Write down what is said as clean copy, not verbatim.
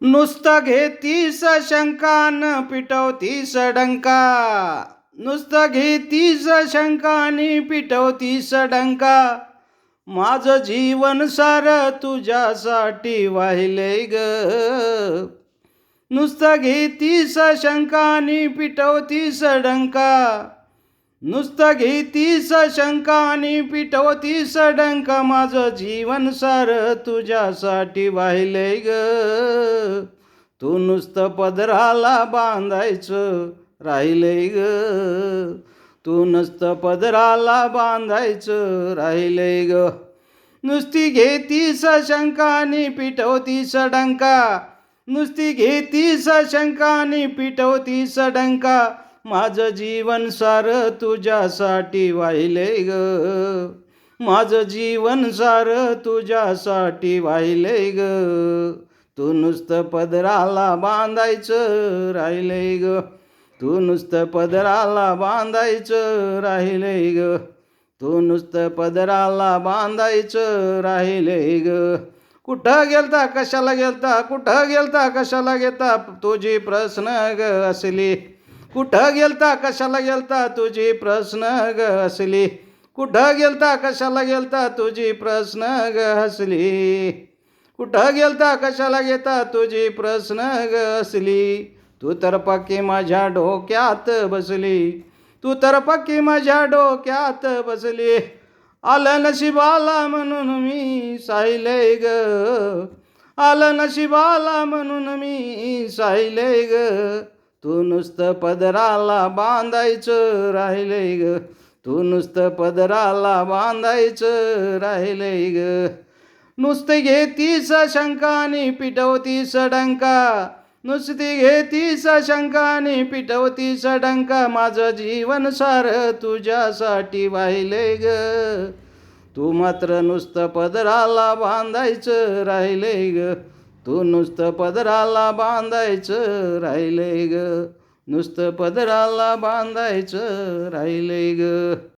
नुसतं घेतीस शंकान पिटवतीस डंका. नुसतं घेतीस शंकानी पिटवतीस डंका. माझं जीवन सार तुझ्यासाठी वाहिलंय ग. नुसतं घेतीस शंकानी पिटवतीस डंका. नुसतं घेतीस शंकानी पिटवतीस डंका. माझं जीवन सार तुझ्यासाठी वाहिलंय ग. तू नुसतं पदराला बांधायचं राहिलंय ग. तू नुसतं पदराला बांधायचं राहिलंय ग. नुसती घेतीस शंकानी पिटवतीस डंका. नुसती घेतीस शंकानी पिटवतीस डंका. माझं जीवन सार तुझ्यासाठी वाहिलंय ग. माझं जीवन सार तुझ्यासाठी वाहिलंय ग. तू नुसतं पदराला बांधायचं राहिलंय ग. तू नुसतं पदराला बांधायचं राहिलंय ग. तू नुसतं पदराला बांधायचं राहिलंय ग. कुठं गेलता कशाला गेलता. कुठं गेलता कशाला गेलता तुझी प्रश्न ग असली. कुठं गेलता कशाला गेलता तुझी प्रश्न ग असली. कुठं गेलता कशाला गेलता तुझी प्रश्न ग हसली. कुठं गेलता कशाला गेलता तुझी प्रश्न ग असली. तू तर पक्की माझ्या डोक्यात बसली. तू तर पक्की माझ्या डोक्यात बसली. आलं नशिबाला म्हणून मी साहिलय ग. आलं नशिबाला म्हणून मी साहिलय ग. तू नुसतं पदराला बांधायचं राहिलंय ग. तू नुसतं पदराला बांधायचं राहिलंय ग. नुसती घेतीस शंकानी पिटवतीस डंका. नुसती घेतीस शंकानी पिटवतीस डंका. माझं जीवन सार तुझ्यासाठी वाहिलंय ग. तू मात्र नुसतं पदराला बांधायचं राहिलंय ग. तू नुसतं पदराला बांधायचं राहिलंय ग. नुसतं पदराला बांधायचं राहिलंय ग.